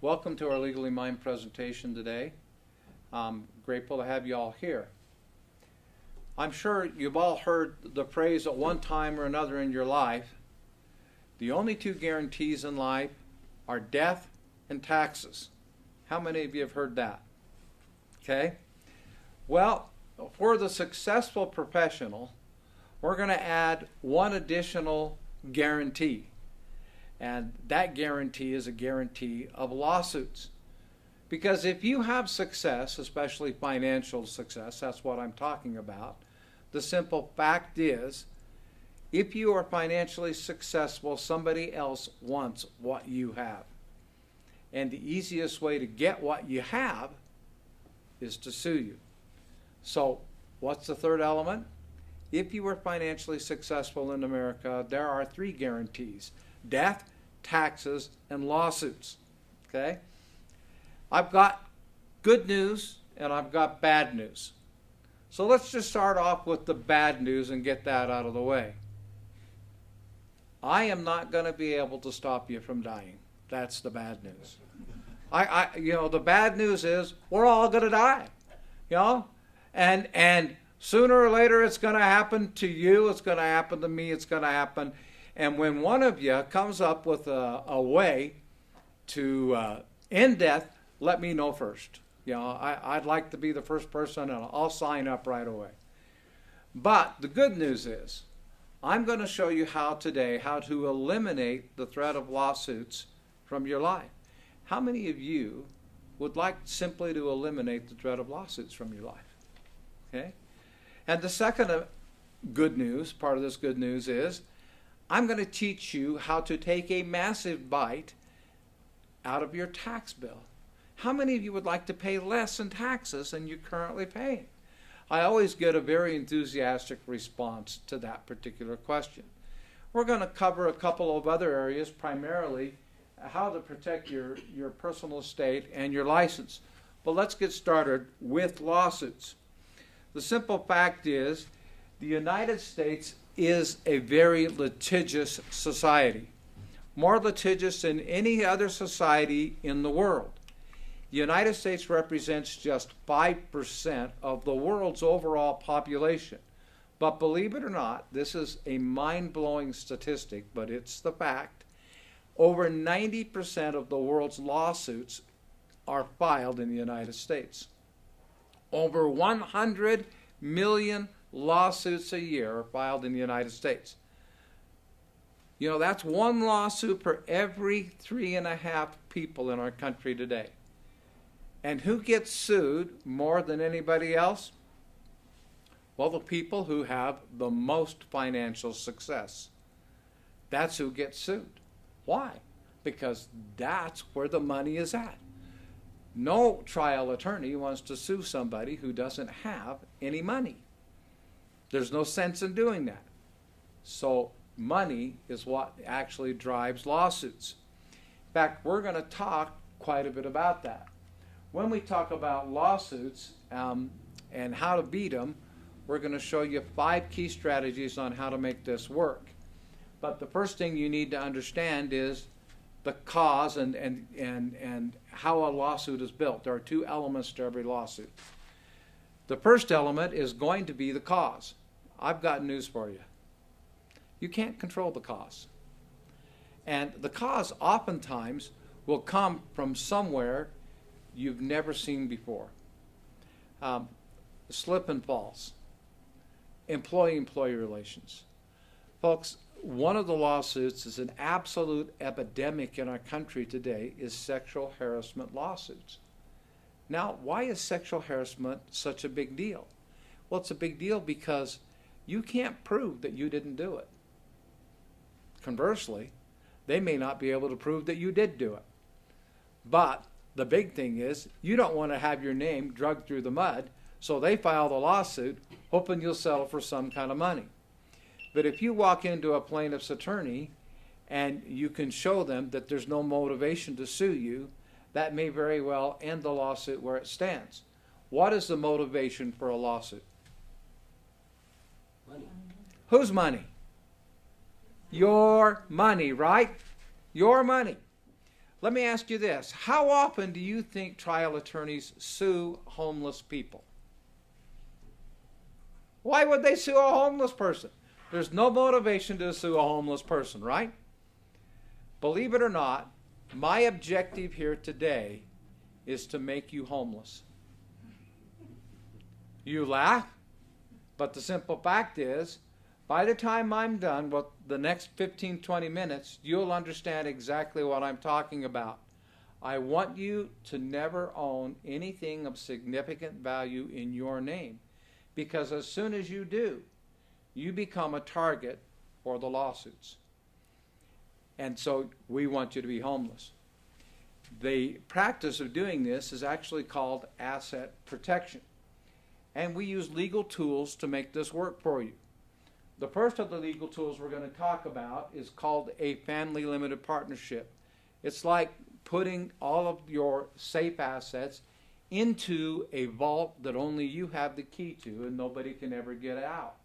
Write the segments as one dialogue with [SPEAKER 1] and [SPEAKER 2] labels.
[SPEAKER 1] Welcome to our Legally Mind presentation today. I'm grateful to have you all here. I'm sure you've all heard the phrase at one time or another in your life, the only two guarantees in life are death and taxes. How many of you have heard that? Okay. Well, for the successful professional, we're going to add one additional guarantee. And that guarantee is a guarantee of lawsuits. Because if you have success, especially financial success, that's what I'm talking about, the simple fact is, if you are financially successful, somebody else wants what you have. And the easiest way to get what you have is to sue you. So, what's the third element? If you are financially successful in America, there are three guarantees: death, taxes, and lawsuits. Okay? I've got good news and I've got bad news. So let's just start off with the bad news and get that out of the way. I am not going to be able to stop you from dying. That's the bad news. The bad news is we're all going to die. And sooner or later it's going to happen to you, it's going to happen to me, it's going to happen. And when one of you comes up with a way to end death, let me know first. I'd like to be the first person, and I'll sign up right away. But the good news is, I'm going to show you how to eliminate the threat of lawsuits from your life. How many of you would like simply to eliminate the threat of lawsuits from your life? Okay? And the second good news, part of this good news is, I'm going to teach you how to take a massive bite out of your tax bill. How many of you would like to pay less in taxes than you're currently paying? I always get a very enthusiastic response to that particular question. We're going to cover a couple of other areas, primarily how to protect your personal estate and your license. But let's get started with lawsuits. The simple fact is, the United States is a very litigious society, more litigious than any other society in the world. The United States represents just 5% of the world's overall population. But believe it or not, this is a mind-blowing statistic, but it's the fact. Over 90% of the world's lawsuits are filed in the United States. Over 100 million lawsuits a year are filed in the United States. That's one lawsuit per every 3.5 people in our country today. And who gets sued more than anybody else? Well, the people who have the most financial success. That's who gets sued. Why? Because that's where the money is at. No trial attorney wants to sue somebody who doesn't have any money. There's no sense in doing that. So money is what actually drives lawsuits. In fact, we're going to talk quite a bit about that. When we talk about lawsuits and how to beat them, we're going to show you 5 key strategies on how to make this work. But the first thing you need to understand is the cause and how a lawsuit is built. There are 2 elements to every lawsuit. The first element is going to be the cause. I've got news for you. You can't control the cause. And the cause oftentimes will come from somewhere you've never seen before. Slip and falls. Employee-employee relations. Folks, one of the lawsuits is an absolute epidemic in our country today is sexual harassment lawsuits. Now, why is sexual harassment such a big deal? Well, it's a big deal because you can't prove that you didn't do it. Conversely, they may not be able to prove that you did do it. But the big thing is, you don't want to have your name dragged through the mud, so they file the lawsuit hoping you'll settle for some kind of money. But if you walk into a plaintiff's attorney and you can show them that there's no motivation to sue you, that may very well end the lawsuit where it stands. What is the motivation for a lawsuit?
[SPEAKER 2] Money.
[SPEAKER 1] Whose money? Your money, right? Your money. Let me ask you this. How often do you think trial attorneys sue homeless people? Why would they sue a homeless person? There's no motivation to sue a homeless person, right? Believe it or not, my objective here today is to make you homeless. You laugh, but the simple fact is, by the time I'm done with the next 15, 20 minutes, you'll understand exactly what I'm talking about. I want you to never own anything of significant value in your name, because as soon as you do, you become a target for the lawsuits. And so we want you to be homeless. The practice of doing this is actually called asset protection. And we use legal tools to make this work for you. The first of the legal tools we're going to talk about is called a family limited partnership. It's like putting all of your safe assets into a vault that only you have the key to and nobody can ever get out.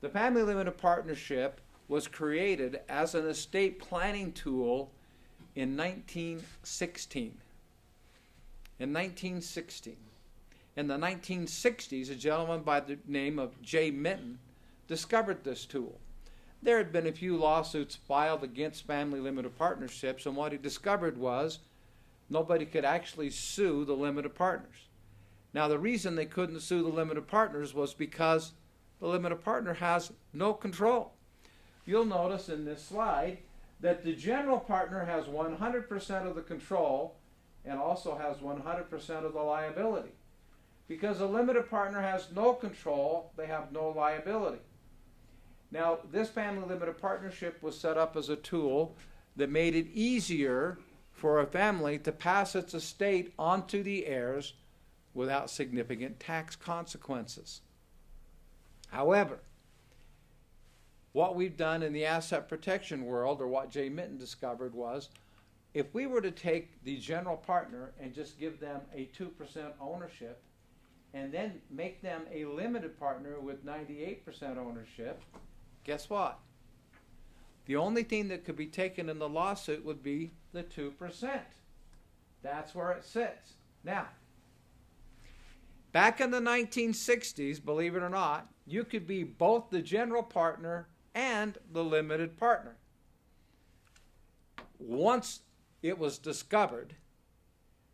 [SPEAKER 1] The family limited partnership was created as an estate planning tool in 1916. In 1916. In the 1960s, a gentleman by the name of J. Minton discovered this tool. There had been a few lawsuits filed against family limited partnerships, and what he discovered was nobody could actually sue the limited partners. Now, the reason they couldn't sue the limited partners was because the limited partner has no control. You'll notice in this slide that the general partner has 100% of the control and also has 100% of the liability. Because a limited partner has no control, they have no liability. Now, this family limited partnership was set up as a tool that made it easier for a family to pass its estate onto the heirs without significant tax consequences. However, what we've done in the asset protection world, or what J. Minton discovered, was if we were to take the general partner and just give them a 2% ownership and then make them a limited partner with 98% ownership, guess what? The only thing that could be taken in the lawsuit would be the 2%. That's where it sits. Now, back in the 1960s, believe it or not, you could be both the general partner and the limited partner. Once it was discovered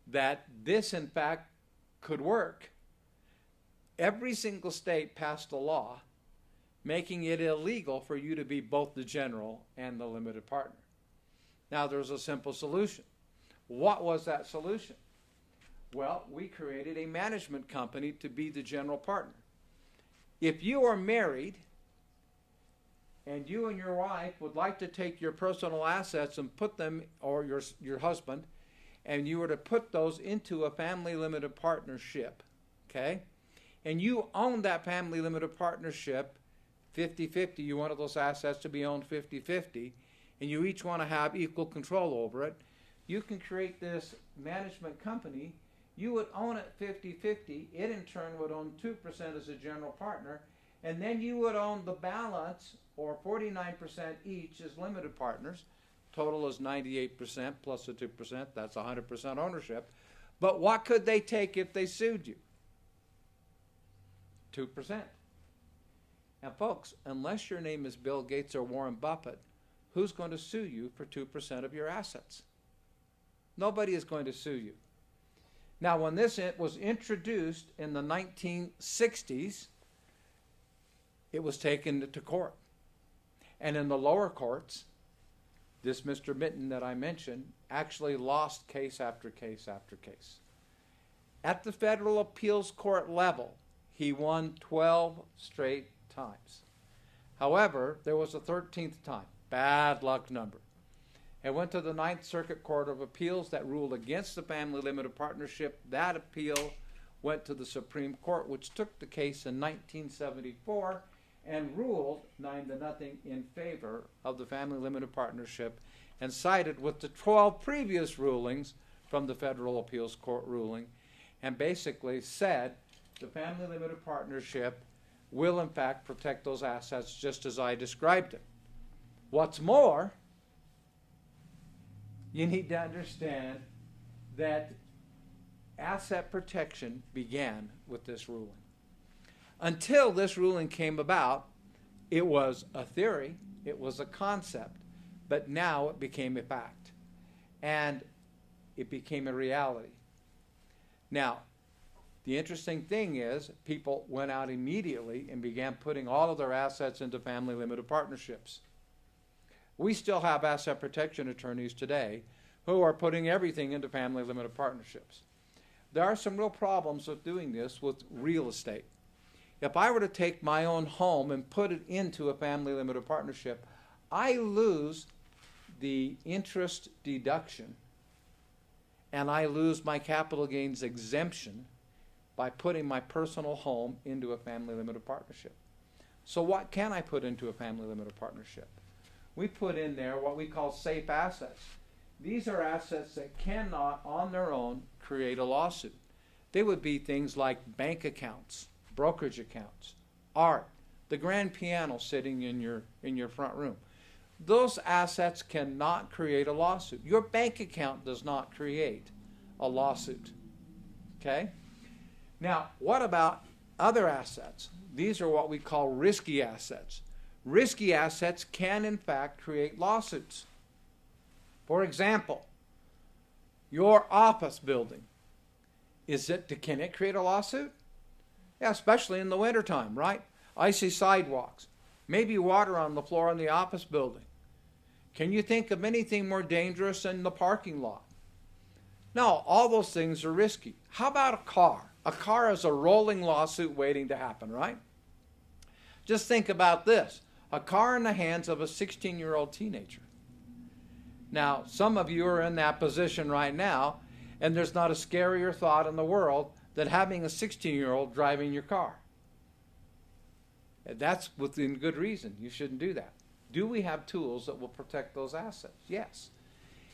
[SPEAKER 1] that this, in fact, could work, every single state passed a law making it illegal for you to be both the general and the limited partner. Now, there's a simple solution. What was that solution? Well, we created a management company to be the general partner. If you are married and you and your wife would like to take your personal assets and put them, or your husband, and you were to put those into a family limited partnership, okay? And you own that family limited partnership 50-50, you wanted those assets to be owned 50-50, and you each want to have equal control over it, you can create this management company. You would own it 50-50. It in turn would own 2% as a general partner, and then you would own the balance, or 49% each, as limited partners. Total is 98% plus the 2%. That's 100% ownership. But what could they take if they sued you? 2%. And folks, unless your name is Bill Gates or Warren Buffett, who's going to sue you for 2% of your assets? Nobody is going to sue you. Now, when this was introduced in the 1960s, it was taken to court. And in the lower courts, this Mr. Minton that I mentioned actually lost case after case after case. At the federal appeals court level, he won 12 straight times. However, there was a 13th time, bad luck number. It went to the Ninth Circuit Court of Appeals that ruled against the family limited partnership. That appeal went to the Supreme Court, which took the case in 1974 and ruled 9-0 in favor of the family limited partnership, and sided with the 12 previous rulings from the Federal Appeals Court ruling, and basically said the family limited partnership will in fact protect those assets just as I described it. What's more, you need to understand that asset protection began with this ruling. Until this ruling came about, it was a theory, it was a concept, but now it became a fact. And it became a reality. Now, the interesting thing is people went out immediately and began putting all of their assets into family limited partnerships. We still have asset protection attorneys today who are putting everything into family limited partnerships. There are some real problems with doing this with real estate. If I were to take my own home and put it into a family limited partnership, I lose the interest deduction and I lose my capital gains exemption by putting my personal home into a family limited partnership. So what can I put into a family limited partnership? We put in there what we call safe assets. These are assets that cannot on their own create a lawsuit. They would be things like bank accounts, brokerage accounts, art, the grand piano sitting in your front room. Those assets cannot create a lawsuit. Your bank account does not create a lawsuit. Okay? Now, what about other assets? These are what we call risky assets. Risky assets can, in fact, create lawsuits. For example, your office building. Can it create a lawsuit? Yeah, especially in the wintertime, right? Icy sidewalks. Maybe water on the floor in the office building. Can you think of anything more dangerous than the parking lot? No, all those things are risky. How about a car? A car is a rolling lawsuit waiting to happen, right? Just think about this. A car in the hands of a 16-year-old teenager. Now, some of you are in that position right now, and there's not a scarier thought in the world than having a 16-year-old driving your car. That's within good reason. You shouldn't do that. Do we have tools that will protect those assets? Yes.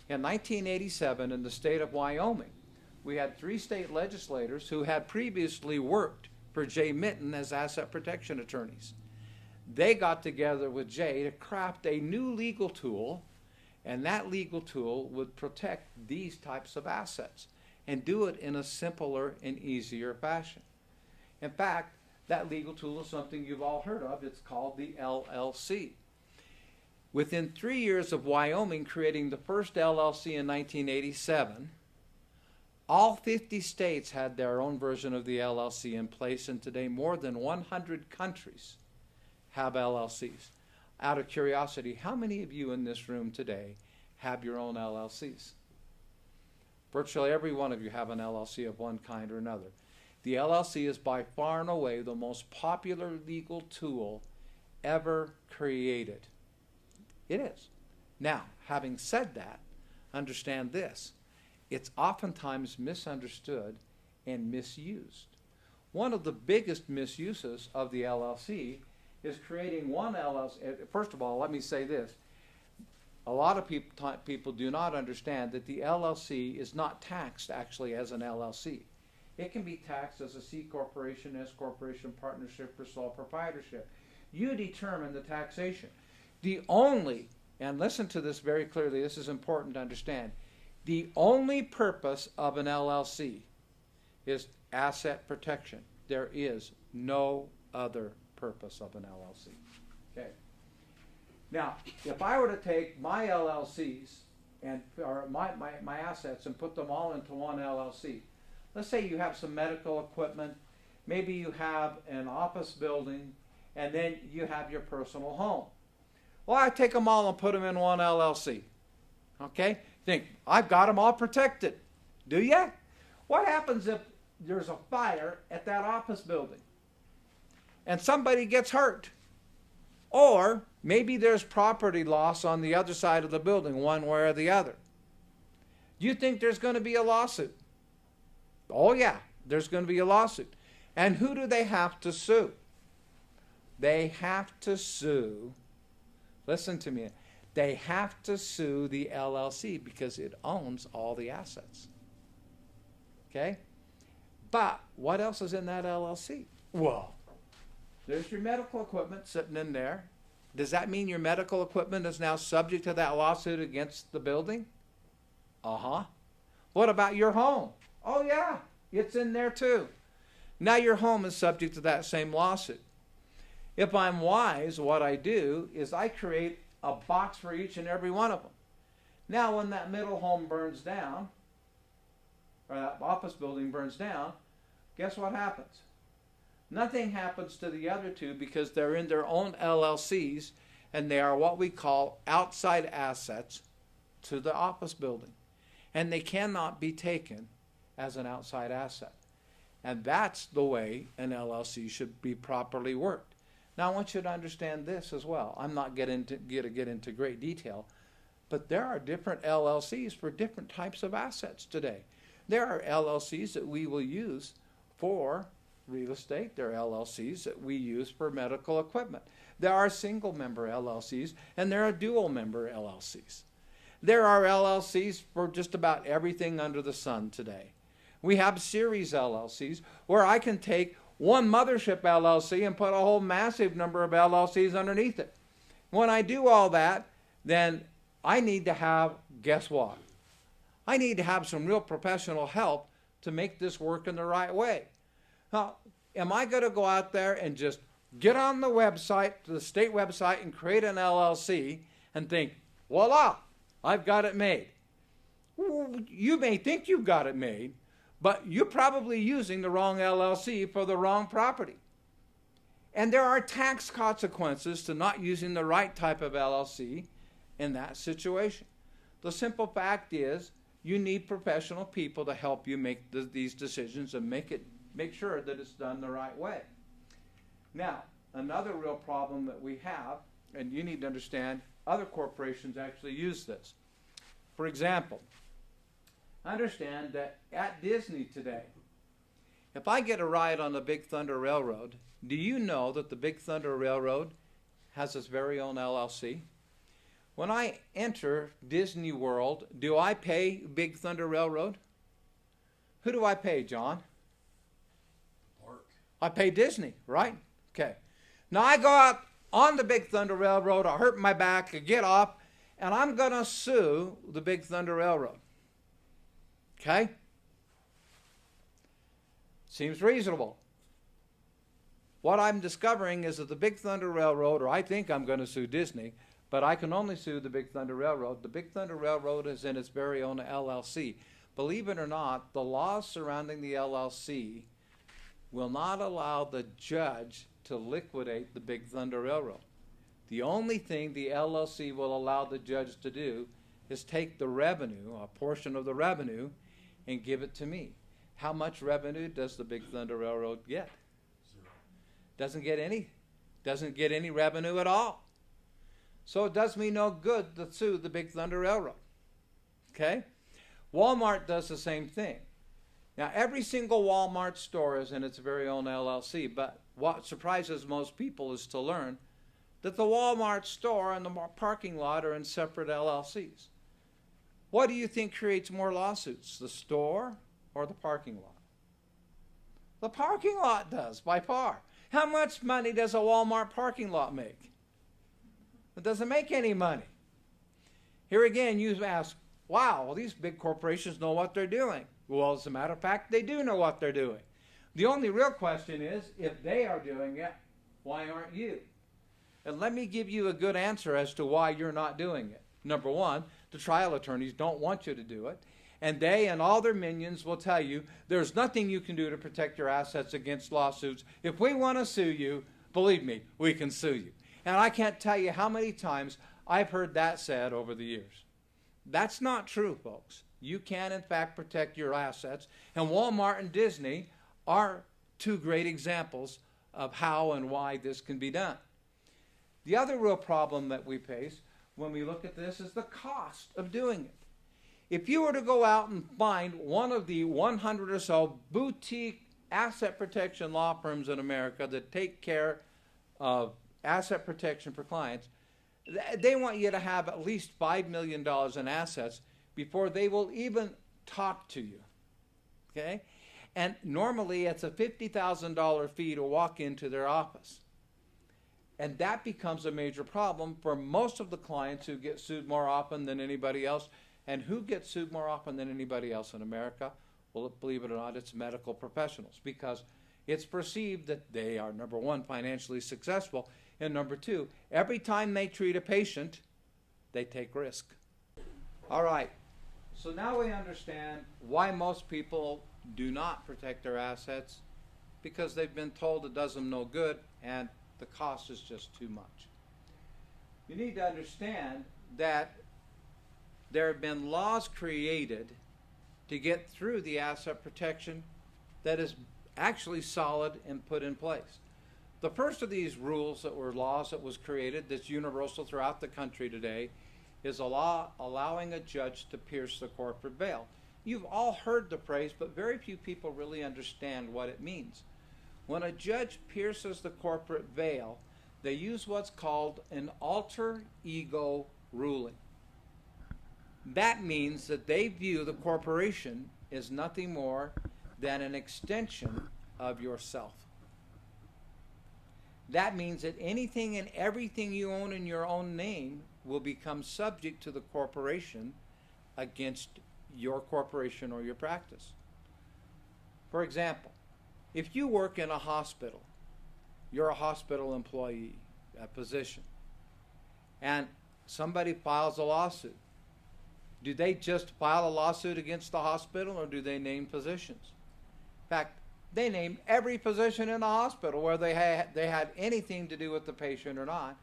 [SPEAKER 1] In 1987, in the state of Wyoming, we had 3 state legislators who had previously worked for Jay Minton as asset protection attorneys. They got together with Jay to craft a new legal tool, and that legal tool would protect these types of assets and do it in a simpler and easier fashion. In fact, that legal tool is something you've all heard of. It's called the LLC. Within 3 years of Wyoming creating the first LLC in 1987, all 50 states had their own version of the LLC in place, and today more than 100 countries have LLCs. Out of curiosity, how many of you in this room today have your own LLCs? Virtually every one of you have an LLC of one kind or another. The LLC is by far and away the most popular legal tool ever created. It is. Now, having said that, understand this. It's oftentimes misunderstood and misused. One of the biggest misuses of the LLC is creating one LLC. First of all, let me say this. A lot of people do not understand that the LLC is not taxed actually as an LLC. It can be taxed as a C corporation, S corporation, partnership, or sole proprietorship. You determine the taxation. The only, and listen to this very clearly, this is important to understand, the only purpose of an LLC is asset protection. There is no other purpose of an LLC. Okay. Now, if I were to take my LLCs or my assets and put them all into one LLC, let's say you have some medical equipment, maybe you have an office building, and then you have your personal home. Well, I take them all and put them in one LLC. Okay? Think, I've got them all protected. Do you? What happens if there's a fire at that office building and somebody gets hurt? Or maybe there's property loss on the other side of the building, one way or the other. Do you think there's going to be a lawsuit? Oh yeah, there's going to be a lawsuit. And who do they have to sue? They have to sue, listen to me, they have to sue the LLC because it owns all the assets. Okay? But what else is in that LLC? Well, there's your medical equipment sitting in there. Does that mean your medical equipment is now subject to that lawsuit against the building? Uh-huh. What about your home? Oh, yeah, it's in there too. Now your home is subject to that same lawsuit. If I'm wise, what I do is I create a box for each and every one of them. Now when that middle home burns down, or that office building burns down, guess what happens? Nothing happens to the other two because they're in their own LLCs and they are what we call outside assets to the office building. And they cannot be taken as an outside asset. And that's the way an LLC should be properly worked. Now I want you to understand this as well. I'm not going to get into great detail, but there are different LLCs for different types of assets today. There are LLCs that we will use for real estate. There are LLCs that we use for medical equipment. There are single member LLCs and there are dual member LLCs. There are LLCs for just about everything under the sun today. We have series LLCs where I can take one mothership LLC and put a whole massive number of LLCs underneath it. When I do all that, then I need to have, guess what? I need to have some real professional help to make this work in the right way. Now, am I going to go out there and just get on the website, the state website, and create an LLC and think, voila, I've got it made? You may think you've got it made, but you're probably using the wrong LLC for the wrong property. And there are tax consequences to not using the right type of LLC in that situation. The simple fact is you need professional people to help you make these decisions and make sure that it's done the right way. Now, another real problem that we have, and you need to understand, other corporations actually use this. For example, understand that at Disney today, if I get a ride on the Big Thunder Railroad, do you know that the Big Thunder Railroad has its very own LLC? When I enter Disney World, do I pay Big Thunder Railroad? Who do I pay, John?
[SPEAKER 2] Park.
[SPEAKER 1] I pay Disney, right? Okay. Now I go out on the Big Thunder Railroad, I hurt my back, I get off, and I'm going to sue the Big Thunder Railroad. Okay? Seems reasonable. What I'm discovering is that the Big Thunder Railroad, or I think I'm going to sue Disney, but I can only sue the Big Thunder Railroad. The Big Thunder Railroad is in its very own LLC. Believe it or not, the laws surrounding the LLC will not allow the judge to liquidate the Big Thunder Railroad. The only thing the LLC will allow the judge to do is take the revenue, a portion of the revenue, and give it to me. How much revenue does the Big Thunder Railroad get?
[SPEAKER 2] Zero.
[SPEAKER 1] Doesn't get any revenue at all. So it does me no good to sue the Big Thunder Railroad. Okay? Walmart does the same thing. Now, every single Walmart store is in its very own LLC, but what surprises most people is to learn that the Walmart store and the parking lot are in separate LLCs. What do you think creates more lawsuits, the store or the parking lot? The parking lot does, by far. How much money does a Walmart parking lot make? It doesn't make any money. Here again, you ask, wow, well, these big corporations know what they're doing. Well, as a matter of fact, they do know what they're doing. The only real question is, if they are doing it, why aren't you? And let me give you a good answer as to why you're not doing it. Number one, the trial attorneys don't want you to do it. And they and all their minions will tell you there's nothing you can do to protect your assets against lawsuits. If we want to sue you, believe me, we can sue you. And I can't tell you how many times I've heard that said over the years. That's not true, folks. You can, in fact, protect your assets. And Walmart and Disney are two great examples of how and why this can be done. The other real problem that we face when we look at this is the cost of doing it. If you were to go out and find one of the 100 or so boutique asset protection law firms in America that take care of asset protection for clients, they want you to have at least $5 million in assets before they will even talk to you. Okay? And normally it's a $50,000 fee to walk into their office. And that becomes a major problem for most of the clients who get sued more often than anybody else. And who gets sued more often than anybody else in America? Well, believe it or not, it's medical professionals, because it's perceived that they are, number one, financially successful, and number two, every time they treat a patient, they take risk. All right, so now we understand why most people do not protect their assets, because they've been told it does them no good and the cost is just too much. You need to understand that there have been laws created to get through the asset protection that is actually solid and put in place. The first of these rules that were laws that was created that's universal throughout the country today is a law allowing a judge to pierce the corporate veil. You've all heard the phrase, but very few people really understand what it means. When a judge pierces the corporate veil, they use what's called an alter ego ruling. That means that they view the corporation as nothing more than an extension of yourself. That means that anything and everything you own in your own name will become subject to the corporation against your corporation or your practice. For example, if you work in a hospital, you're a hospital employee, a physician, and somebody files a lawsuit. Do they just file a lawsuit against the hospital, or do they name physicians? In fact, they name every physician in the hospital, whether they had anything to do with the patient or not.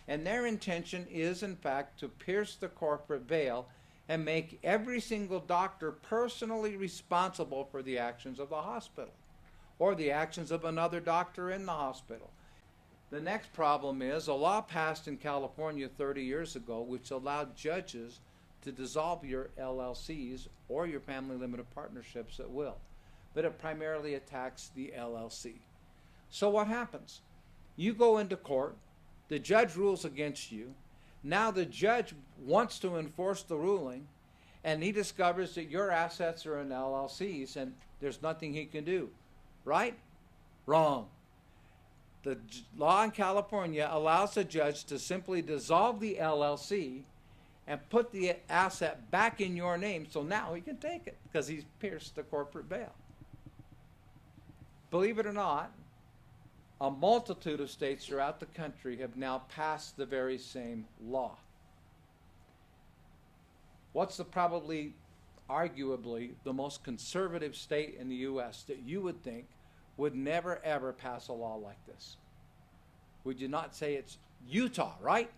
[SPEAKER 1] And their intention is, in fact, to pierce the corporate veil and make every single doctor personally responsible for the actions of the hospital or the actions of another doctor in the hospital. The next problem is a law passed in California 30 years ago which allowed judges to dissolve your LLCs or your family limited partnerships at will. But it primarily attacks the LLC. So what happens? You go into court, the judge rules against you. Now the judge wants to enforce the ruling, and he discovers that your assets are in LLCs and there's nothing he can do. Right? Wrong. The law in California allows the judge to simply dissolve the LLC and put the asset back in your name, so now he can take it because he's pierced the corporate veil. Believe it or not, a multitude of states throughout the country have now passed the very same law. What's probably, arguably, the most conservative state in the U.S. that you would think would never ever pass a law like this? Would you not say it's Utah, right?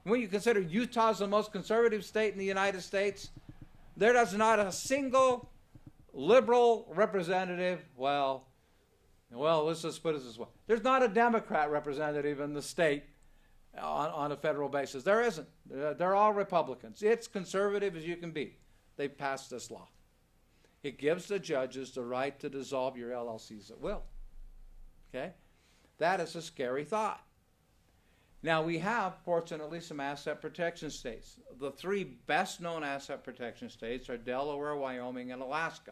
[SPEAKER 1] When you consider Utah as the most conservative state in the United States, there is not a single liberal representative, well, let's just put it this way. There's not a Democrat representative in the state on a federal basis. There isn't. They're all Republicans. It's conservative as you can be. They passed this law. It gives the judges the right to dissolve your LLCs at will. Okay? That is a scary thought. Now we have, fortunately, some asset protection states. The three best known asset protection states are Delaware, Wyoming, and Alaska.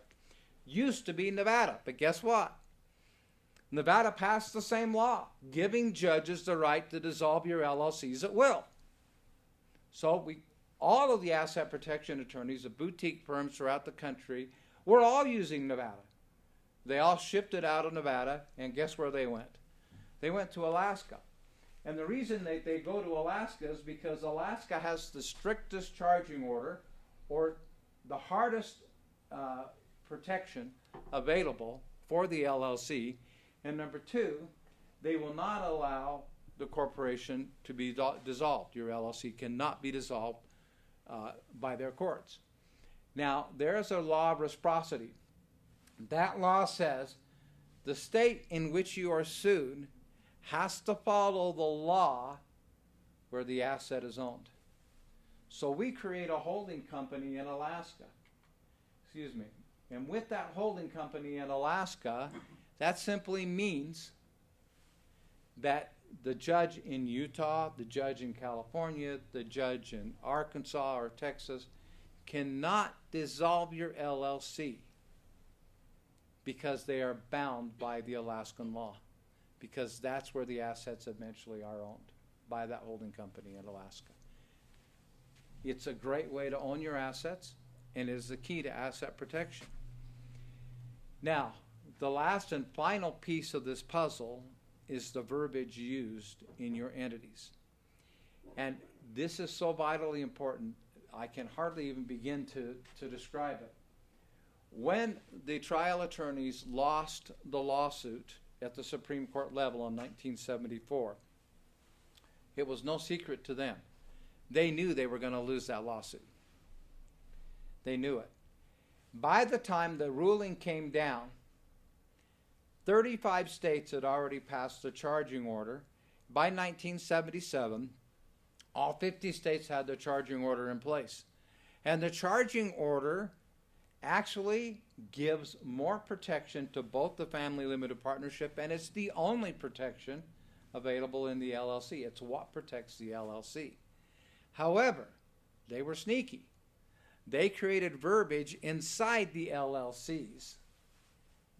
[SPEAKER 1] Used to be Nevada, but guess what? Nevada passed the same law, giving judges the right to dissolve your LLCs at will. So all of the asset protection attorneys of boutique firms throughout the country were all using Nevada. They all shifted out of Nevada, and guess where they went? They went to Alaska. And the reason they go to Alaska is because Alaska has the strictest charging order, or the hardest protection available for the LLC. And number two, they will not allow the corporation to be dissolved. Your LLC cannot be dissolved by their courts. Now, there is a law of reciprocity. That law says the state in which you are sued has to follow the law where the asset is owned. So we create a holding company in Alaska. And with that holding company in Alaska, that simply means that the judge in Utah, the judge in California, the judge in Arkansas or Texas cannot dissolve your LLC because they are bound by the Alaskan law, because that's where the assets eventually are owned, by that holding company in Alaska. It's a great way to own your assets and is the key to asset protection. Now, the last and final piece of this puzzle is the verbiage used in your entities. And this is so vitally important, I can hardly even begin to describe it. When the trial attorneys lost the lawsuit at the Supreme Court level in 1974, it was no secret to them. They knew they were going to lose that lawsuit. They knew it. By the time the ruling came down, 35 states had already passed the charging order. By 1977, all 50 states had the charging order in place. And the charging order actually gives more protection to both the family limited partnership, and it's the only protection available in the LLC. It's what protects the LLC. However, they were sneaky. They created verbiage inside the LLCs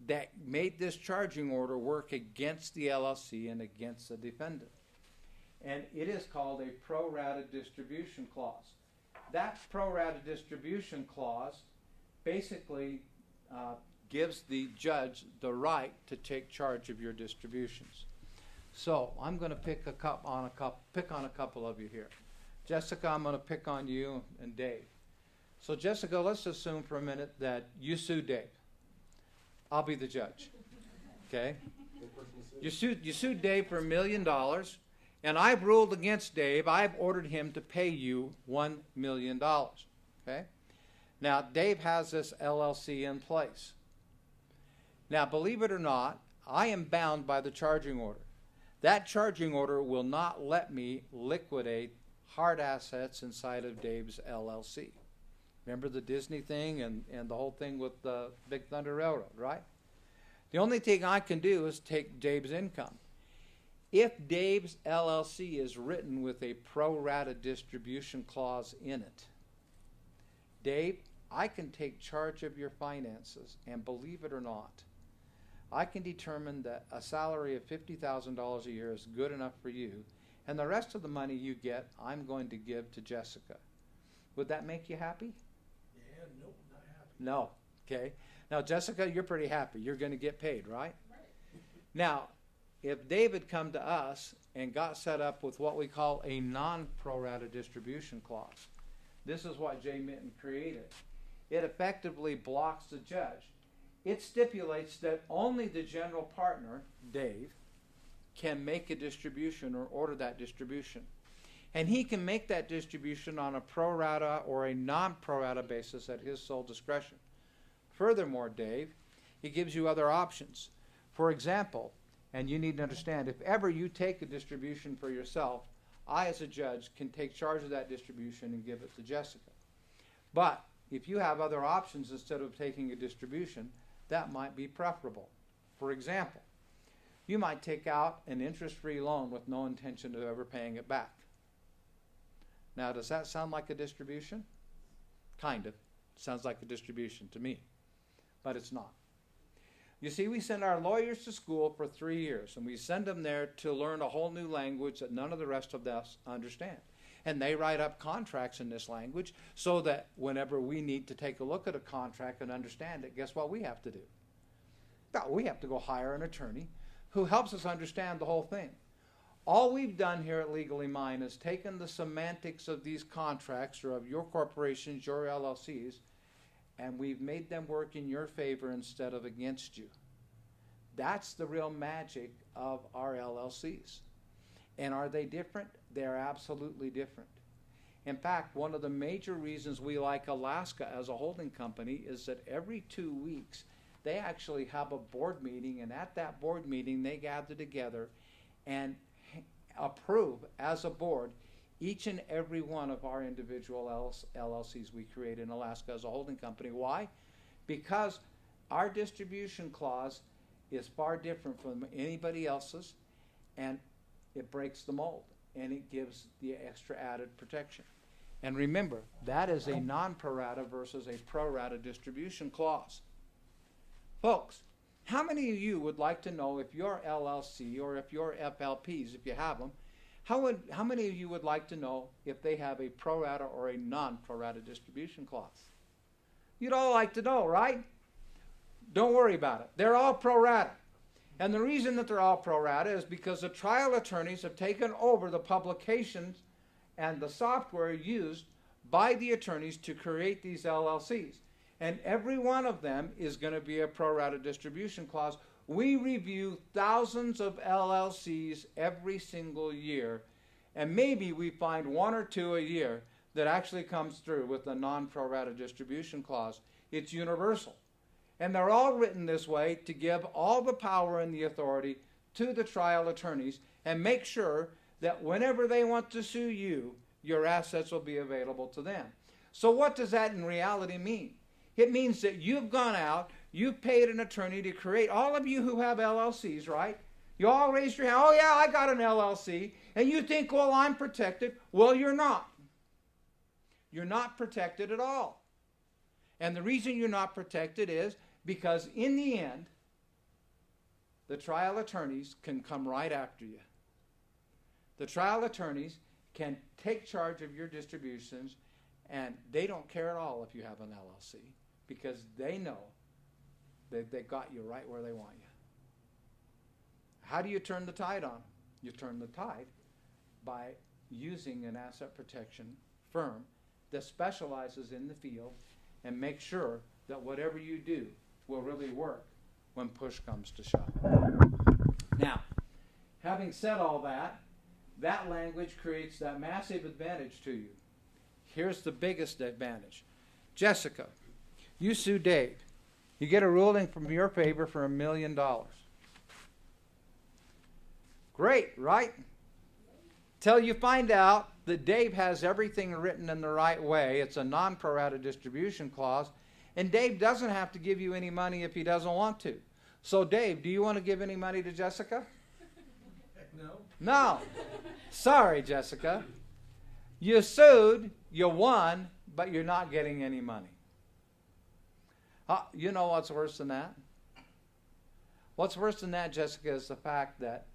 [SPEAKER 1] that made this charging order work against the LLC and against the defendant. And it is called a pro rata distribution clause. That pro rata distribution clause basically gives the judge the right to take charge of your distributions. So I'm going to pick on a couple of you here. Jessica, I'm going to pick on you and Dave. So Jessica, let's assume for a minute that you sue Dave. I'll be the judge. Okay? You sued Dave for $1 million, and I've ruled against Dave. I've ordered him to pay you $1 million. Okay? Now, Dave has this LLC in place. Now, believe it or not, I am bound by the charging order. That charging order will not let me liquidate hard assets inside of Dave's LLC. Remember the Disney thing and the whole thing with the Big Thunder Railroad, right? The only thing I can do is take Dave's income. If Dave's LLC is written with a pro rata distribution clause in it, Dave, I can take charge of your finances, and believe it or not, I can determine that a salary of $50,000 a year is good enough for you, and the rest of the money you get, I'm going to give to Jessica. Would that make you happy?
[SPEAKER 2] Yeah, nope, not happy.
[SPEAKER 1] No. Okay. Now, Jessica, you're pretty happy. You're going to get paid, right? Right. Now, if David come to us and got set up with what we call a non-pro rata distribution clause, this is what Jay Minton created. It effectively blocks the judge. It stipulates that only the general partner, Dave, can make a distribution or order that distribution. And he can make that distribution on a pro rata or a non-pro rata basis at his sole discretion. Furthermore, Dave, he gives you other options. For example, and you need to understand, if ever you take a distribution for yourself, I as a judge can take charge of that distribution and give it to Jessica. But if you have other options instead of taking a distribution, that might be preferable. For example, you might take out an interest-free loan with no intention of ever paying it back. Now, does that sound like a distribution? Kind of. Sounds like a distribution to me, but it's not. You see, we send our lawyers to school for 3 years, and we send them there to learn a whole new language that none of the rest of us understand. And they write up contracts in this language so that whenever we need to take a look at a contract and understand it, guess what we have to do? Well, we have to go hire an attorney who helps us understand the whole thing. All we've done here at Legally Mine is taken the semantics of these contracts or of your corporations, your LLCs, and we've made them work in your favor instead of against you. That's the real magic of our LLCs. And are they different? They're absolutely different. In fact, one of the major reasons we like Alaska as a holding company is that every 2 weeks they actually have a board meeting, and at that board meeting they gather together and approve as a board each and every one of our individual LLCs we create in Alaska as a holding company. Why? Because our distribution clause is far different from anybody else's, and it breaks the mold, and it gives the extra added protection. And remember, that is a non-pro rata versus a pro rata distribution clause. Folks, how many of you would like to know if your LLC or if your FLPs, if you have them, How many of you would like to know if they have a pro rata or a non-pro rata distribution clause? You'd all like to know, right? Don't worry about it. They're all pro rata. And the reason that they're all pro rata is because the trial attorneys have taken over the publications and the software used by the attorneys to create these LLCs. And every one of them is going to be a pro rata distribution clause. We review thousands of LLCs every single year, and maybe we find one or two a year that actually comes through with a non-pro rata distribution clause. It's universal. And they're all written this way to give all the power and the authority to the trial attorneys and make sure that whenever they want to sue you, your assets will be available to them. So what does that in reality mean? It means that you've gone out, you've paid an attorney to create, all of you who have LLCs, right? You all raised your hand, oh yeah, I got an LLC, and you think, well, I'm protected. Well, you're not. You're not protected at all. And the reason you're not protected is because in the end, the trial attorneys can come right after you. The trial attorneys can take charge of your distributions, and they don't care at all if you have an LLC because they know that they got you right where they want you. How do you turn the tide on? You turn the tide by using an asset protection firm that specializes in the field and make sure that whatever you do will really work when push comes to shove. Now, having said all that, that language creates that massive advantage to you. Here's the biggest advantage. Jessica, you sue Dave. You get a ruling from your favor for $1 million. Great, right? Till you find out that Dave has everything written in the right way. It's a non-pro rata distribution clause, and Dave doesn't have to give you any money if he doesn't want to. So Dave, do you want to give any money to Jessica?
[SPEAKER 2] Heck no.
[SPEAKER 1] No. Sorry, Jessica. You sued, you won, but you're not getting any money. You know what's worse than that? What's worse than that, Jessica, is the fact that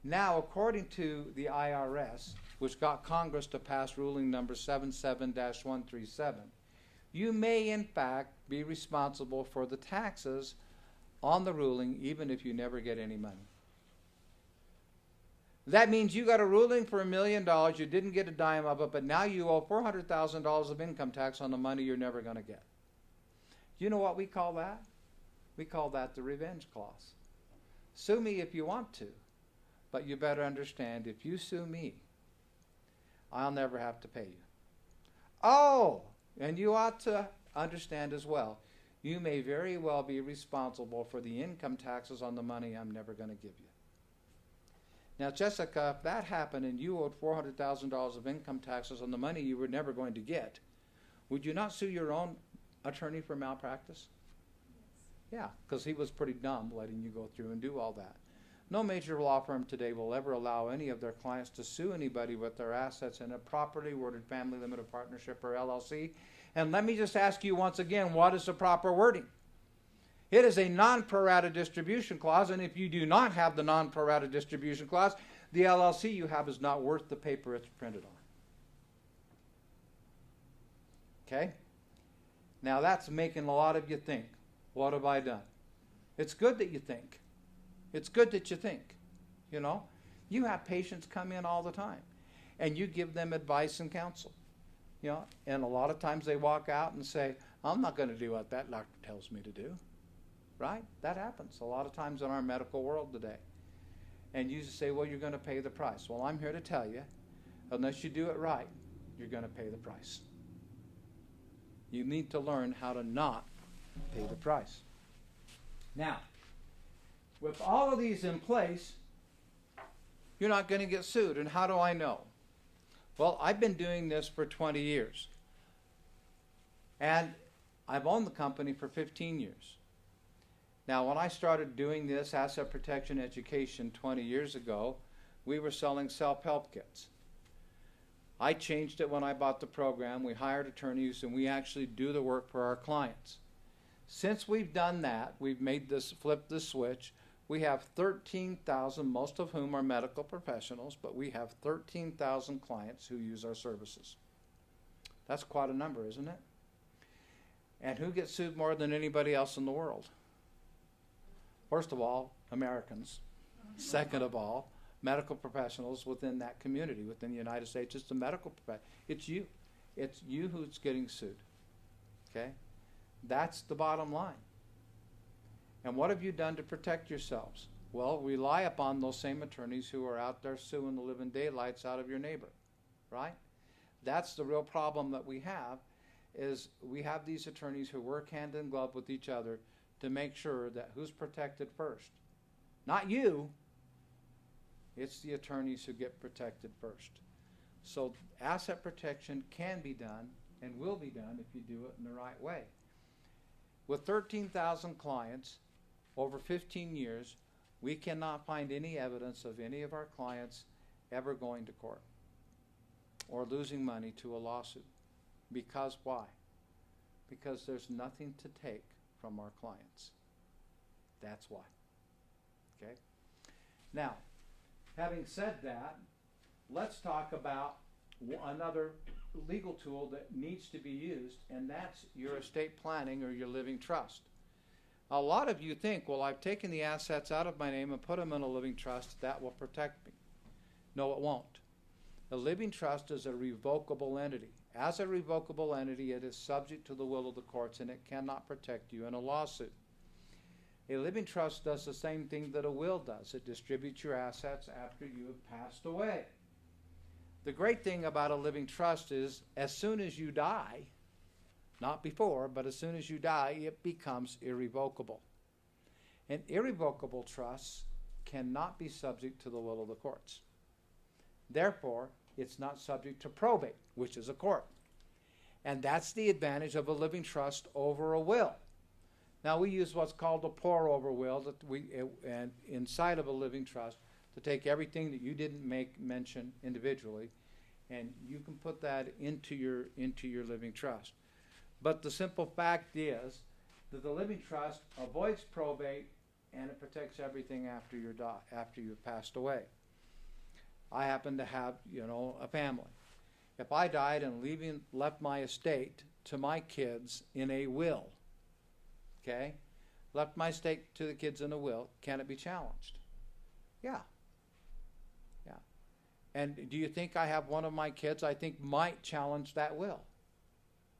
[SPEAKER 1] now, according to the IRS, which got Congress to pass ruling number 77-137, you may in fact be responsible for the taxes on the ruling even if you never get any money. That means you got a ruling for $1 million, you didn't get a dime of it, but now you owe $400,000 of income tax on the money you're never going to get. You know what we call that? We call that the revenge clause. Sue me if you want to, but you better understand, if you sue me, I'll never have to pay you. Oh, and you ought to understand as well, you may very well be responsible for the income taxes on the money I'm never going to give you. Now, Jessica, if that happened and you owed $400,000 of income taxes on the money you were never going to get, would you not sue your own attorney for malpractice? Yeah, because he was pretty dumb letting you go through and do all that. No major law firm today will ever allow any of their clients to sue anybody with their assets in a properly worded family limited partnership or LLC. And let me just ask you once again, what is the proper wording? It is a non-pro rata distribution clause, and if you do not have the non-pro rata distribution clause, the LLC you have is not worth the paper it's printed on. Okay? Now that's making a lot of you think, what have I done? It's good that you think. It's good that you think. You know, you have patients come in all the time, and you give them advice and counsel. You know, and a lot of times they walk out and say, I'm not going to do what that doctor tells me to do. Right? That happens a lot of times in our medical world today. And you just say, well, you're going to pay the price. Well, I'm here to tell you, unless you do it right, you're going to pay the price. You need to learn how to not pay the price. Now, with all of these in place, you're not going to get sued. And how do I know? Well, I've been doing this for 20 years. And I've owned the company for 15 years. Now, when I started doing this asset protection education 20 years ago, we were selling self-help kits. I changed it when I bought the program. We hired attorneys, and we actually do the work for our clients. Since we've done that, we've made this, flipped the switch. We have 13,000, most of whom are medical professionals, but we have 13,000 clients who use our services. That's quite a number, isn't it? And who gets sued more than anybody else in the world? First of all, Americans. Second of all, medical professionals within that community, within the United States. It's the medical profession. It's you. It's you who's getting sued. Okay? That's the bottom line. And what have you done to protect yourselves? Well, rely upon those same attorneys who are out there suing the living daylights out of your neighbor, right? That's the real problem that we have, is we have these attorneys who work hand in glove with each other to make sure that who's protected first. Not you. It's the attorneys who get protected first. So asset protection can be done and will be done if you do it in the right way. With 13,000 clients, over 15 years, we cannot find any evidence of any of our clients ever going to court or losing money to a lawsuit. Because why? Because there's nothing to take from our clients. That's why. Okay? Now, having said that, let's talk about another legal tool that needs to be used, and that's your estate planning or your living trust. A lot of you think, well, I've taken the assets out of my name and put them in a living trust, that will protect me. No, it won't. A living trust is a revocable entity. As a revocable entity, it is subject to the will of the courts, and it cannot protect you in a lawsuit. A living trust does the same thing that a will does. It distributes your assets after you have passed away. The great thing about a living trust is as soon as you die, not before, but as soon as you die, it becomes irrevocable. And irrevocable trusts cannot be subject to the will of the courts. Therefore, it's not subject to probate, which is a court. And that's the advantage of a living trust over a will. Now, we use what's called a pour-over will and inside of a living trust to take everything that you didn't mention individually, and you can put that into your living trust. But the simple fact is that the living trust avoids probate and it protects everything after you've passed away. I happen to have, a family. If I died and left my estate to my kids in a will, okay, left my estate to the kids in a will, can it be challenged? Yeah. Yeah. And do you think I have one of my kids I think might challenge that will?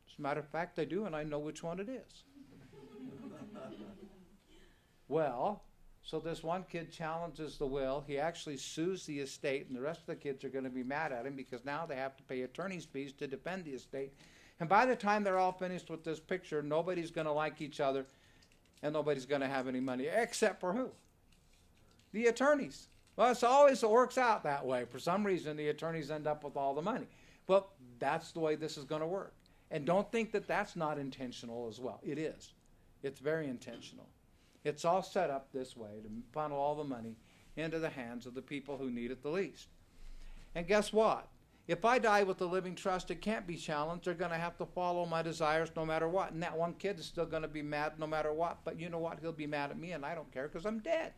[SPEAKER 1] As a matter of fact, I do, and I know which one it is. Well, so this one kid challenges the will. He actually sues the estate, and the rest of the kids are going to be mad at him because now they have to pay attorney's fees to defend the estate. And by the time they're all finished with this picture, nobody's going to like each other, and nobody's going to have any money, except for who? The attorneys. Well, it always works out that way. For some reason, the attorneys end up with all the money. Well, that's the way this is going to work. And don't think that that's not intentional as well. It is. It's very intentional. It's all set up this way to funnel all the money into the hands of the people who need it the least. And guess what? If I die with the living trust, it can't be challenged. They're going to have to follow my desires no matter what. And that one kid is still going to be mad no matter what. But you know what? He'll be mad at me, and I don't care because I'm dead.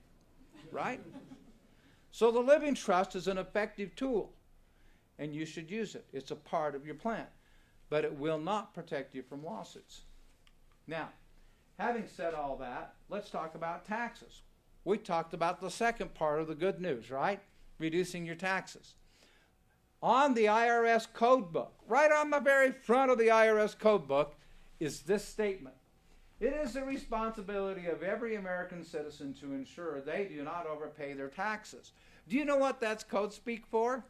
[SPEAKER 1] Right? So the living trust is an effective tool, and you should use it. It's a part of your plan. But it will not protect you from lawsuits. Now, having said all that, let's talk about taxes. We talked about the second part of the good news, right? Reducing your taxes. On the IRS code book, right on the very front of the IRS code book, is this statement. It is the responsibility of every American citizen to ensure they do not overpay their taxes. Do you know what that's code speak for?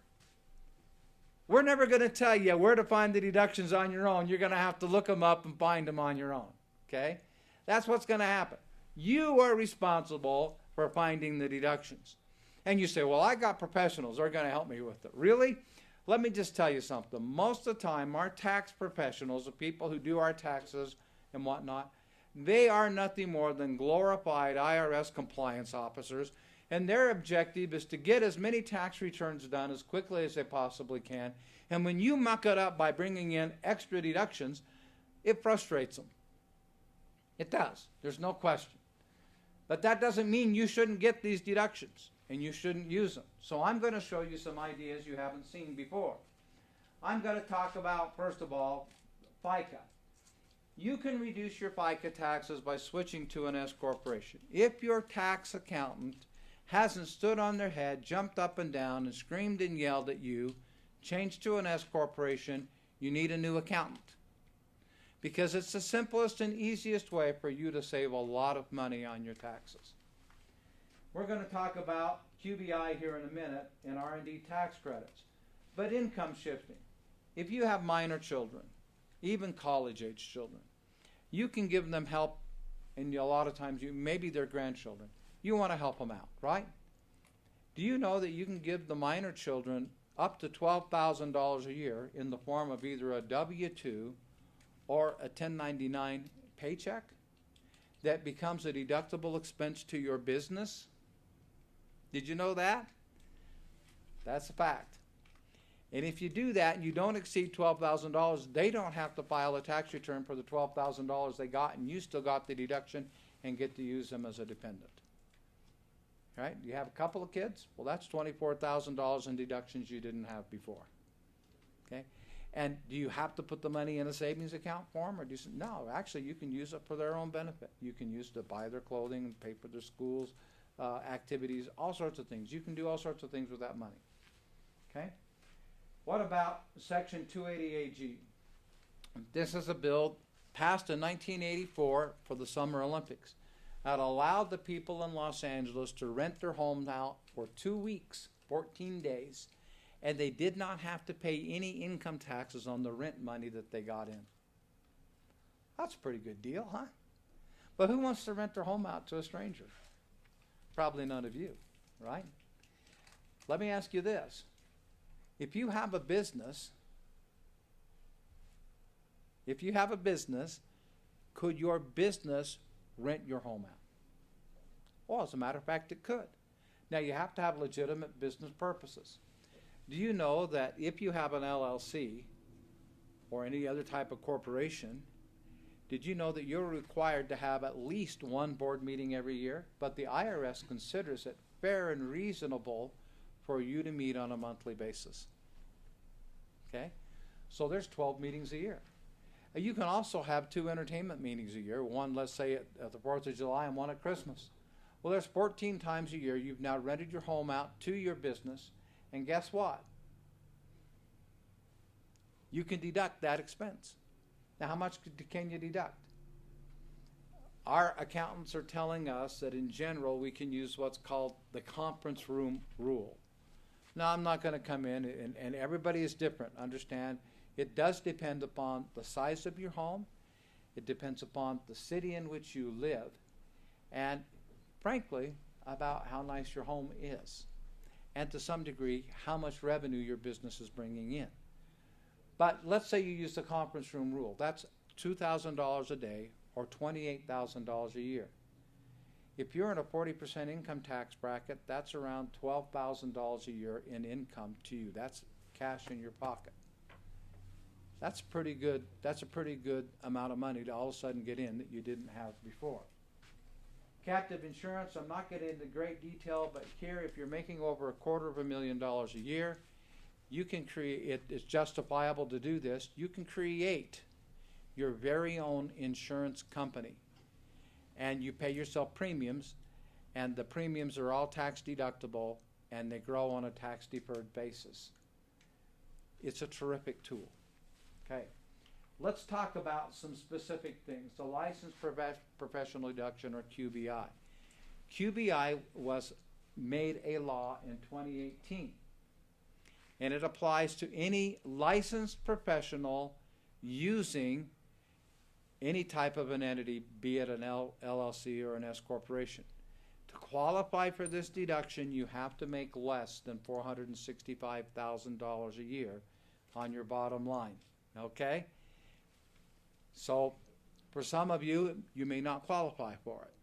[SPEAKER 1] We're never going to tell you where to find the deductions on your own. You're going to have to look them up and find them on your own. Okay? That's what's going to happen. You are responsible for finding the deductions. And you say, well, I got professionals. They're going to help me with it. Really? Let me just tell you something. Most of the time, our tax professionals, the people who do our taxes and whatnot, they are nothing more than glorified IRS compliance officers. And their objective is to get as many tax returns done as quickly as they possibly can. And when you muck it up by bringing in extra deductions, it frustrates them. It does. There's no question. But that doesn't mean you shouldn't get these deductions and you shouldn't use them. So I'm going to show you some ideas you haven't seen before. I'm going to talk about, first of all, FICA. You can reduce your FICA taxes by switching to an S corporation. If your tax accountant hasn't stood on their head, jumped up and down, and screamed and yelled at you, change to an S corporation, you need a new accountant. Because it's the simplest and easiest way for you to save a lot of money on your taxes. We're going to talk about QBI here in a minute and R&D tax credits. But income shifting. If you have minor children, even college-age children, you can give them help, and a lot of times maybe they're grandchildren. You want to help them out, right? Do you know that you can give the minor children up to $12,000 a year in the form of either a W-2 or a 1099 paycheck that becomes a deductible expense to your business? Did you know that? That's a fact. And if you do that and you don't exceed $12,000, they don't have to file a tax return for the $12,000 they got, and you still got the deduction and get to use them as a dependent. Right? You have a couple of kids? Well, that's $24,000 in deductions you didn't have before. Okay? And do you have to put the money in a savings account for them? Or do you say, no, actually you can use it for their own benefit. You can use it to buy their clothing, pay for their schools, activities, all sorts of things. You can do all sorts of things with that money. Okay? What about Section 280AG? This is a bill passed in 1984 for the Summer Olympics that allowed the people in Los Angeles to rent their homes out for 2 weeks, 14 days, and they did not have to pay any income taxes on the rent money that they got in. That's a pretty good deal, huh? But who wants to rent their home out to a stranger? Probably none of you, right? Let me ask you this. If you have a business, could your business rent your home out? Well, as a matter of fact, it could. Now, you have to have legitimate business purposes. Do you know that if you have an LLC or any other type of corporation, did you know that you're required to have at least one board meeting every year? But the IRS considers it fair and reasonable for you to meet on a monthly basis. Okay? So there's 12 meetings a year. You can also have 2 entertainment meetings a year, one, let's say, at the 4th of July and one at Christmas. Well, there's 14 times a year you've now rented your home out to your business, and guess what? You can deduct that expense. Now, how much can you deduct? Our accountants are telling us that in general we can use what's called the conference room rule. Now, I'm not going to come in, and everybody is different. Understand, it does depend upon the size of your home. It depends upon the city in which you live. And frankly, about how nice your home is. And to some degree, how much revenue your business is bringing in. But let's say you use the conference room rule. That's $2,000 a day or $28,000 a year. If you're in a 40% income tax bracket, that's around $12,000 a year in income to you. That's cash in your pocket. That's a pretty good amount of money to all of a sudden get in that you didn't have before. Captive insurance, I'm not getting into great detail, but here, if you're making over $250,000 a year, you can create, it's justifiable to do this, you can create your very own insurance company. And you pay yourself premiums, and the premiums are all tax deductible, and they grow on a tax deferred basis. It's a terrific tool. Okay, let's talk about some specific things. The Licensed Professional Deduction, or QBI. QBI was made a law in 2018, and it applies to any licensed professional using any type of an entity, be it an LLC or an S corporation. To qualify for this deduction, you have to make less than $465,000 a year on your bottom line. Okay? So, for some of you, you may not qualify for it.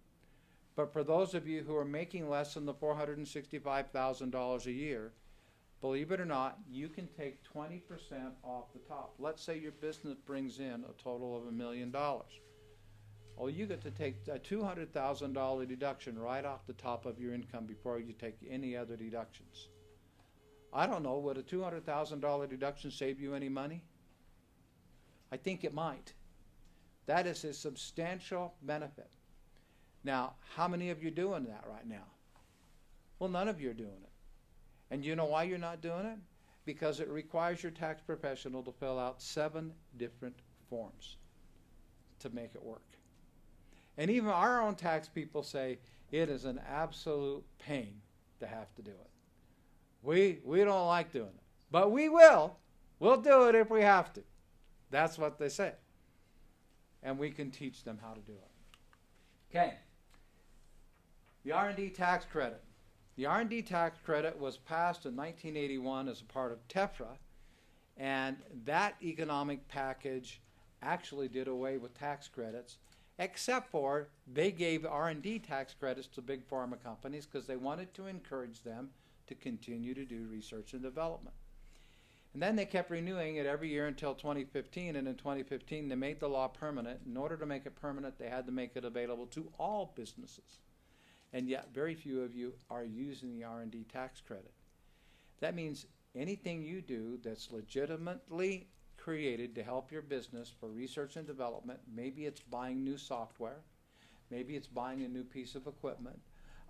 [SPEAKER 1] But for those of you who are making less than the $465,000 a year, believe it or not, you can take 20% off the top. Let's say your business brings in a total of $1 million. Oh, you get to take a $200,000 deduction right off the top of your income before you take any other deductions. I don't know, would a $200,000 deduction save you any money? I think it might. That is a substantial benefit. Now, how many of you are doing that right now? Well, none of you are doing it. And you know why you're not doing it? Because it requires your tax professional to fill out 7 different forms to make it work. And even our own tax people say it is an absolute pain to have to do it. We don't like doing it, but we will. We'll do it if we have to. That's what they say. And we can teach them how to do it. Okay. The R&D tax credit. The R&D tax credit was passed in 1981 as a part of TEFRA, and that economic package actually did away with tax credits, except for they gave R&D tax credits to big pharma companies because they wanted to encourage them to continue to do research and development. And then they kept renewing it every year until 2015, and in 2015 they made the law permanent. In order to make it permanent, they had to make it available to all businesses. And yet very few of you are using the R&D tax credit. That means anything you do that's legitimately created to help your business for research and development, maybe it's buying new software, maybe it's buying a new piece of equipment,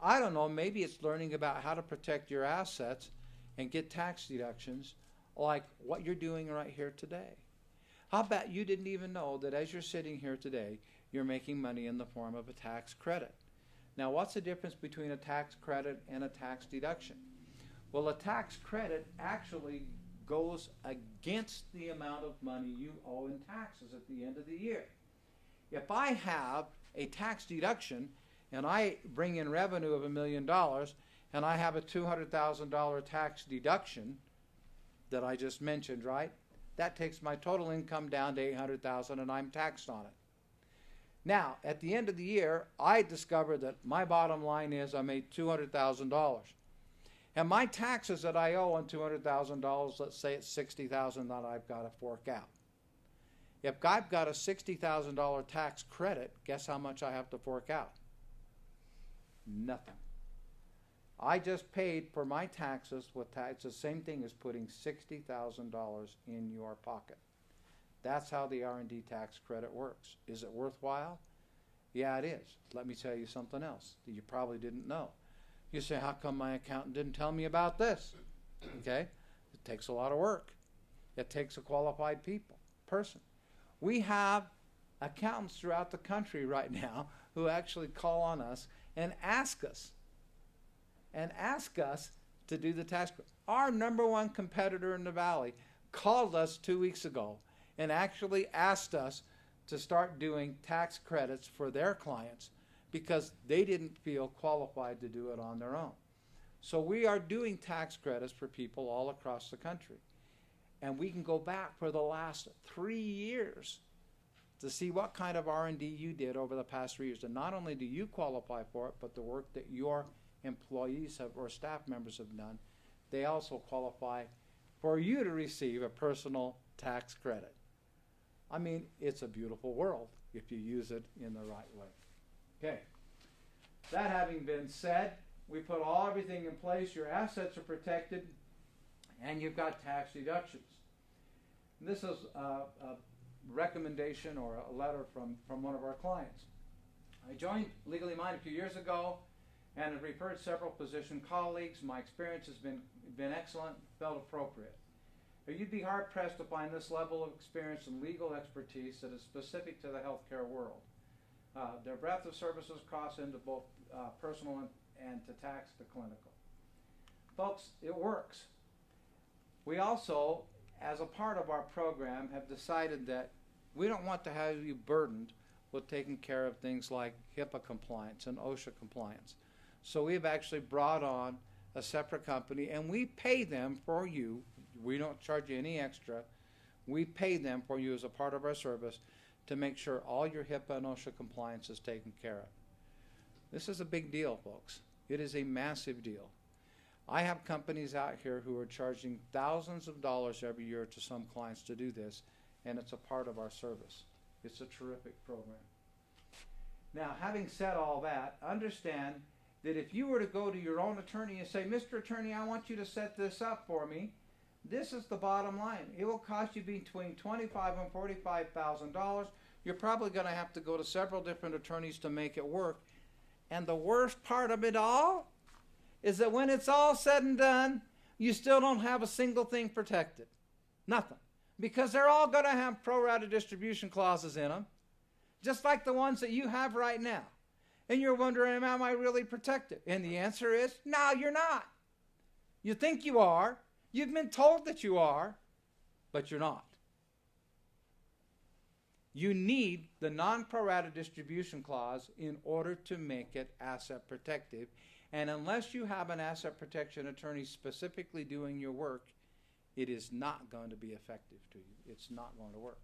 [SPEAKER 1] I don't know, maybe it's learning about how to protect your assets and get tax deductions like what you're doing right here today. How about you didn't even know that as you're sitting here today, you're making money in the form of a tax credit? Now, what's the difference between a tax credit and a tax deduction? Well, a tax credit actually goes against the amount of money you owe in taxes at the end of the year. If I have a tax deduction and I bring in revenue of $1 million and I have a $200,000 tax deduction that I just mentioned, right? That takes my total income down to $800,000 and I'm taxed on it. Now, at the end of the year, I discovered that my bottom line is I made $200,000. And my taxes that I owe on $200,000, let's say it's $60,000 that I've got to fork out. If I've got a $60,000 tax credit, guess how much I have to fork out? Nothing. I just paid for my taxes with tax. It's the same thing as putting $60,000 in your pocket. That's how the R&D tax credit works. Is it worthwhile? Yeah, it is. Let me tell you something else that you probably didn't know. You say, how come my accountant didn't tell me about this? Okay? It takes a lot of work. It takes a qualified person. We have accountants throughout the country right now who actually call on us and ask us to do the tax credit. Our number one competitor in the Valley called us 2 weeks ago and actually asked us to start doing tax credits for their clients because they didn't feel qualified to do it on their own. So we are doing tax credits for people all across the country. And we can go back for the last 3 years to see what kind of R&D you did over the past 3 years. And not only do you qualify for it, but the work that your employees have or staff members have done, they also qualify for you to receive a personal tax credit. I mean, it's a beautiful world if you use it in the right way. Okay. That having been said, we put everything in place. Your assets are protected, and you've got tax deductions. And this is a recommendation or a letter from one of our clients. I joined Legally Minded a few years ago and have referred several physician colleagues. My experience has been excellent, felt appropriate. But you'd be hard-pressed to find this level of experience and legal expertise that is specific to the healthcare world. Their breadth of services cross into both personal and to tax to clinical. Folks, it works. We also, as a part of our program, have decided that we don't want to have you burdened with taking care of things like HIPAA compliance and OSHA compliance. So we've actually brought on a separate company, and we pay them for you. We don't charge you any extra. We pay them for you as a part of our service to make sure all your HIPAA and OSHA compliance is taken care of. This is a big deal, folks. It is a massive deal. I have companies out here who are charging thousands of dollars every year to some clients to do this, and it's a part of our service. It's a terrific program. Now, having said all that, understand that if you were to go to your own attorney and say, Mr. Attorney, I want you to set this up for me, this is the bottom line. It will cost you between $25,000 and $45,000. You're probably going to have to go to several different attorneys to make it work. And the worst part of it all is that when it's all said and done, you still don't have a single thing protected. Nothing. Because they're all going to have pro rata distribution clauses in them, just like the ones that you have right now. And you're wondering, am I really protected? And the answer is, no, you're not. You think you are. You've been told that you are, but you're not. You need the non-pro rata distribution clause in order to make it asset protective. And unless you have an asset protection attorney specifically doing your work, it is not going to be effective to you. It's not going to work.